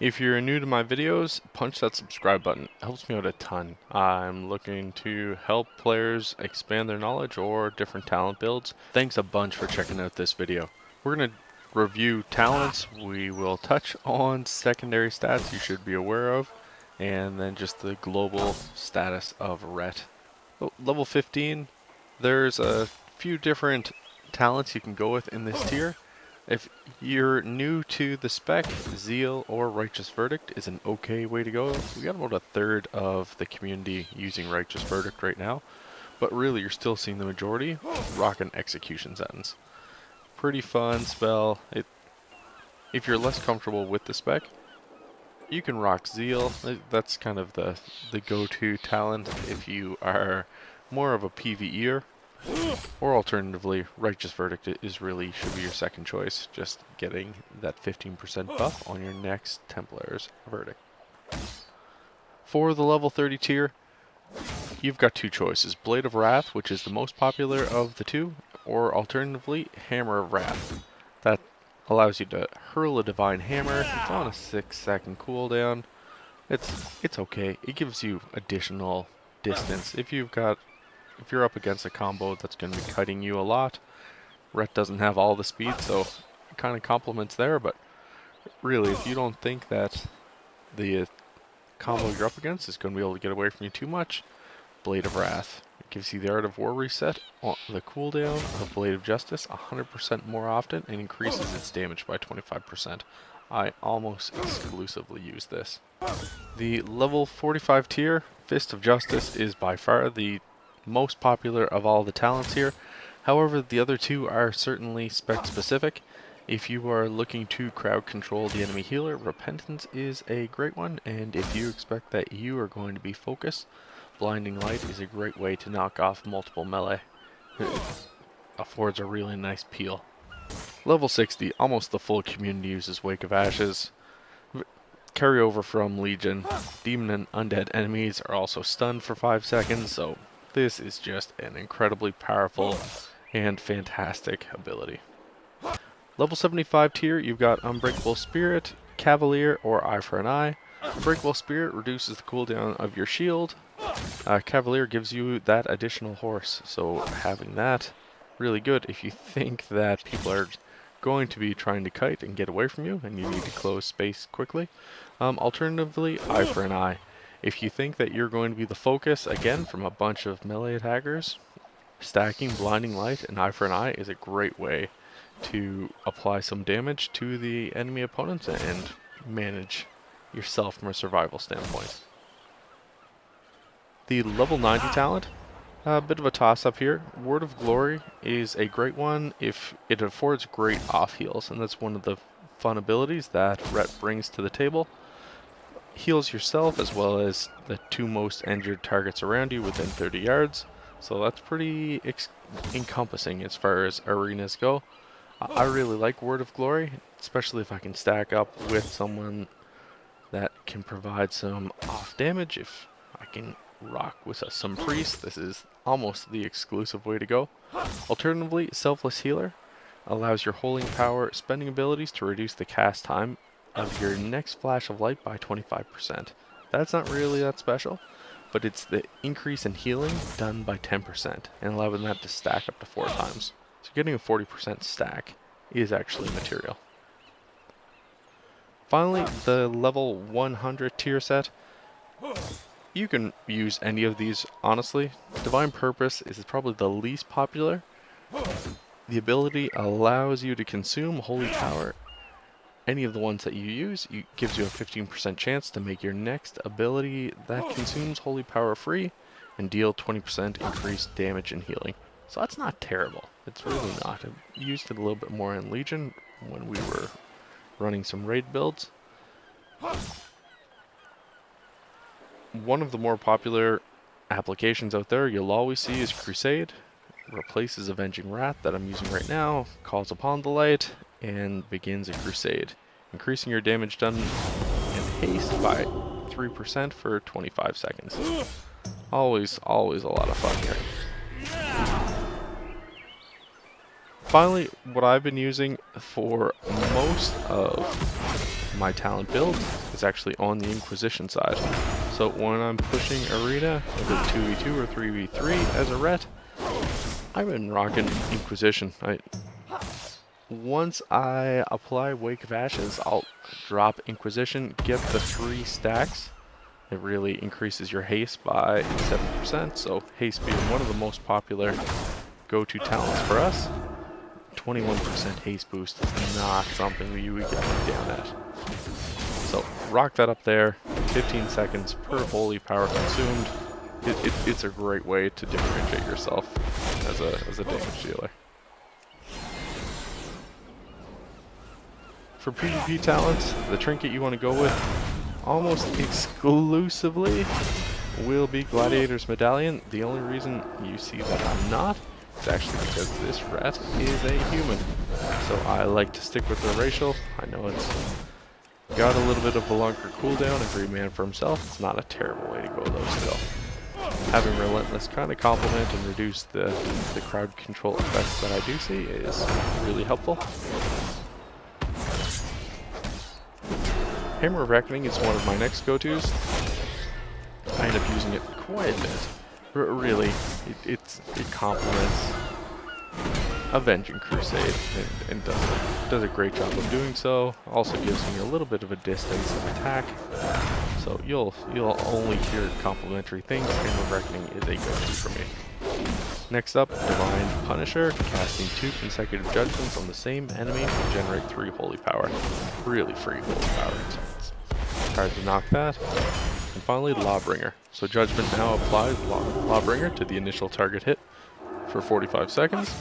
If you're new to my videos, punch that subscribe button. It helps me out a ton. I'm looking to help players expand their knowledge or different talent builds. Thanks a bunch for checking out this video. We're going to review talents. We will touch on secondary stats you should be aware of, and then just the global status of RET. Level 15, there's a few different talents you can go with in this tier. If you're new to the spec, Zeal or Righteous Verdict is an okay way to go. We got about a third of the community using Righteous Verdict right now, but really you're still seeing the majority rocking Execution Sentence. Pretty fun spell. If you're less comfortable with the spec, you can rock Zeal. That's kind of the go-to talent if you are more of a PvEer. Or alternatively, Righteous Verdict should be your second choice, just getting that 15% buff on your next Templar's Verdict. For the level 30 tier, you've got two choices, Blade of Wrath, which is the most popular of the two, or alternatively, Hammer of Wrath. That allows you to hurl a Divine Hammer. It's on a 6-second cooldown. It's okay. It gives you additional distance. If you're up against a combo that's going to be cutting you a lot, RET doesn't have all the speed, so it kind of complements there, but really, if you don't think that the combo you're up against is going to be able to get away from you too much, Blade of Wrath. It gives you the Art of War reset on the cooldown of Blade of Justice 100% more often and increases its damage by 25%. I almost exclusively use this. The level 45 tier, Fist of Justice, is by far the most popular of all the talents here. However, the other two are certainly spec specific. If you are looking to crowd control the enemy healer, Repentance is a great one, and if you expect that you are going to be focused, Blinding Light is a great way to knock off multiple melee. It affords a really nice peel. Level 60, almost the full community uses Wake of Ashes. Carryover from Legion. Demon and undead enemies are also stunned for 5 seconds, so this is just an incredibly powerful and fantastic ability. Level 75 tier, you've got Unbreakable Spirit, Cavalier, or Eye for an Eye. Unbreakable Spirit reduces the cooldown of your shield. Cavalier gives you that additional horse, so having that, really good if you think that people are going to be trying to kite and get away from you and you need to close space quickly. Alternatively, Eye for an Eye. If you think that you're going to be the focus, again, from a bunch of melee attackers, stacking Blinding Light and Eye for an Eye is a great way to apply some damage to the enemy opponents and manage yourself from a survival standpoint. The level 90 talent, a bit of a toss-up here. Word of Glory is a great one if it affords great off-heals, and that's one of the fun abilities that RET brings to the table. Heals yourself as well as the two most injured targets around you within 30 yards, so that's pretty encompassing as far as arenas go. I really like Word of Glory, especially if I can stack up with someone that can provide some off damage. If I can rock with some priest, this is almost the exclusive way to go. Alternatively, Selfless Healer allows your holding power spending abilities to reduce the cast time of your next flash of light by 25%. That's not really that special, but it's the increase in healing done by 10% and allowing that to stack up to 4 times. So getting a 40% stack is actually material. Finally, the level 100 tier set. You can use any of these, honestly. Divine Purpose is probably the least popular. The ability allows you to consume Holy Power. Any of the ones that you use, gives you a 15% chance to make your next ability that consumes Holy Power free and deal 20% increased damage and healing. So that's not terrible. It's really not. I used it a little bit more in Legion when we were running some raid builds. One of the more popular applications out there you'll always see is Crusade. Replaces Avenging Wrath that I'm using right now, calls upon the light, and begins a crusade, increasing your damage done in haste by 3% for 25 seconds. Always a lot of fun here. Finally, what I've been using for most of my talent build is actually on the Inquisition side. So when I'm pushing Arena, whether 2v2 or 3v3 as a RET, I've been rocking Inquisition. Once I apply Wake of Ashes, I'll drop Inquisition, get the 3 stacks. It really increases your haste by 7%, so haste being one of the most popular go-to talents for us. 21% haste boost is not something we get down at. So rock that up there, 15 seconds per holy power consumed. It's a great way to differentiate yourself as a damage dealer. For PvP talents, the trinket you want to go with almost exclusively will be Gladiator's Medallion. The only reason you see that I'm not is actually because this rat is a human. So I like to stick with the racial. I know it's got a little bit of a longer cooldown, every man for himself. It's not a terrible way to go though still. Having Relentless kind of complement and reduce the crowd control effects that I do see is really helpful. Hammer of Reckoning is one of my next go-tos. I end up using it quite a bit. Really, it complements Avenging Crusade and does a great job of doing so. Also gives me a little bit of a distance of attack. So you'll only hear complimentary things. Hammer of Reckoning is a go-to for me. Next up, Divine Punisher, casting 2 consecutive judgments on the same enemy will generate 3 holy power. Really free holy power. It's hard to knock that. And finally, Lawbringer. So Judgment now applies Lawbringer to the initial target hit for 45 seconds.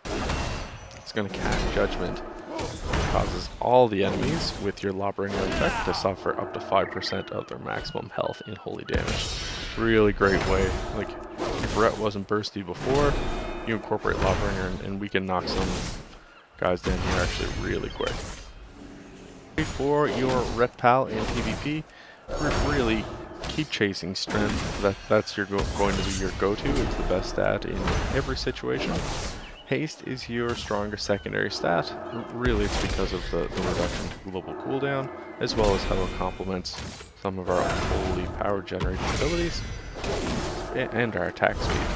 It's going to cast Judgment. It causes all the enemies with your Lawbringer effect to suffer up to 5% of their maximum health in holy damage. Really great way. Like, if RET wasn't bursty before, you incorporate Lawbringer and we can knock some guys down here actually really quick. For your RET pal in PvP, really keep chasing strength. That's going to be your go-to. It's the best stat in every situation. Haste is your strongest secondary stat. Really, it's because of the reduction to global cooldown, as well as how it complements some of our holy power generating abilities and our attack speed.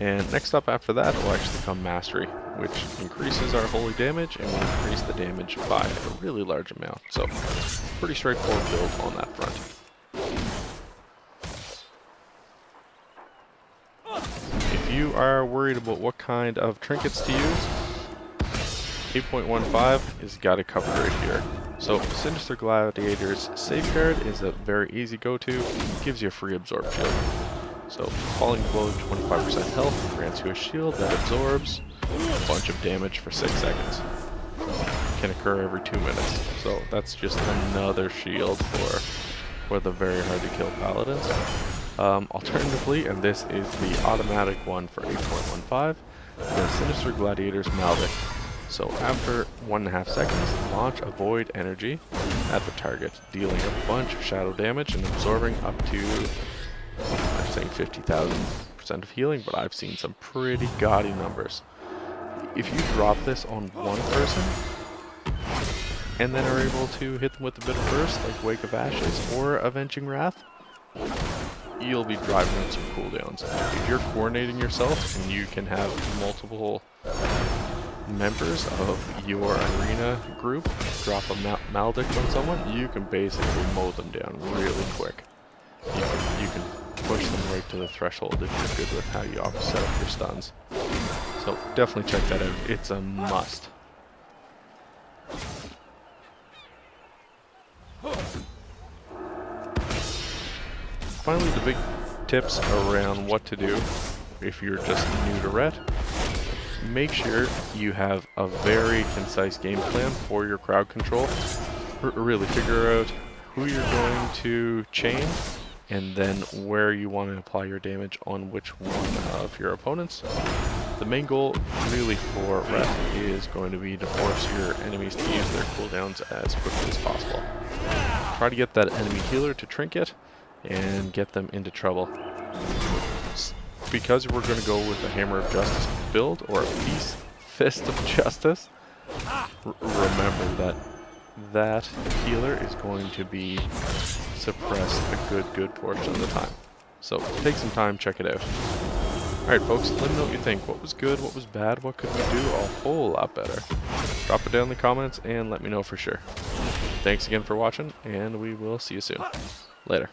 And next up after that will actually come Mastery, which increases our holy damage and will increase the damage by a really large amount. So, pretty straightforward build on that front. If you are worried about what kind of trinkets to use, 8.15 is got it covered right here. So, Sinister Gladiator's Safeguard is a very easy go-to, gives you a free absorb shield. So, Falling Blow 25% health grants you a shield that absorbs a bunch of damage for 6 seconds. Can occur every 2 minutes. So that's just another shield for the very hard to kill paladins. Alternatively, and this is the automatic one for 8.15, the Sinister Gladiator's Maldic. So after 1.5 seconds, launch a void energy at the target, dealing a bunch of shadow damage and absorbing up to, I'm saying 50,000% of healing, but I've seen some pretty gaudy numbers. If you drop this on one person, and then are able to hit them with a bit of burst, like Wake of Ashes or Avenging Wrath, you'll be driving in some cooldowns. If you're coordinating yourself and you can have multiple members of your arena group drop a Maldic on someone, you can basically mow them down really quick. You can push them right to the threshold if you're good with how you set up your stuns. So definitely check that out. It's a must. Finally, the big tips around what to do if you're just new to RET. Make sure you have a very concise game plan for your crowd control. Really figure out who you're going to chain and then where you want to apply your damage on which one of your opponents. The main goal really for RET is going to be to force your enemies to use their cooldowns as quickly as possible. Try to get that enemy healer to trinket and get them into trouble. Because we're going to go with the Hammer of Justice build, or a Fist of Justice, remember that that healer is going to be suppressed a good portion of the time. So take some time, check it out. Alright folks, let me know what you think. What was good, what was bad, what could we do a whole lot better? Drop it down in the comments and let me know for sure. Thanks again for watching, and we will see you soon. Later.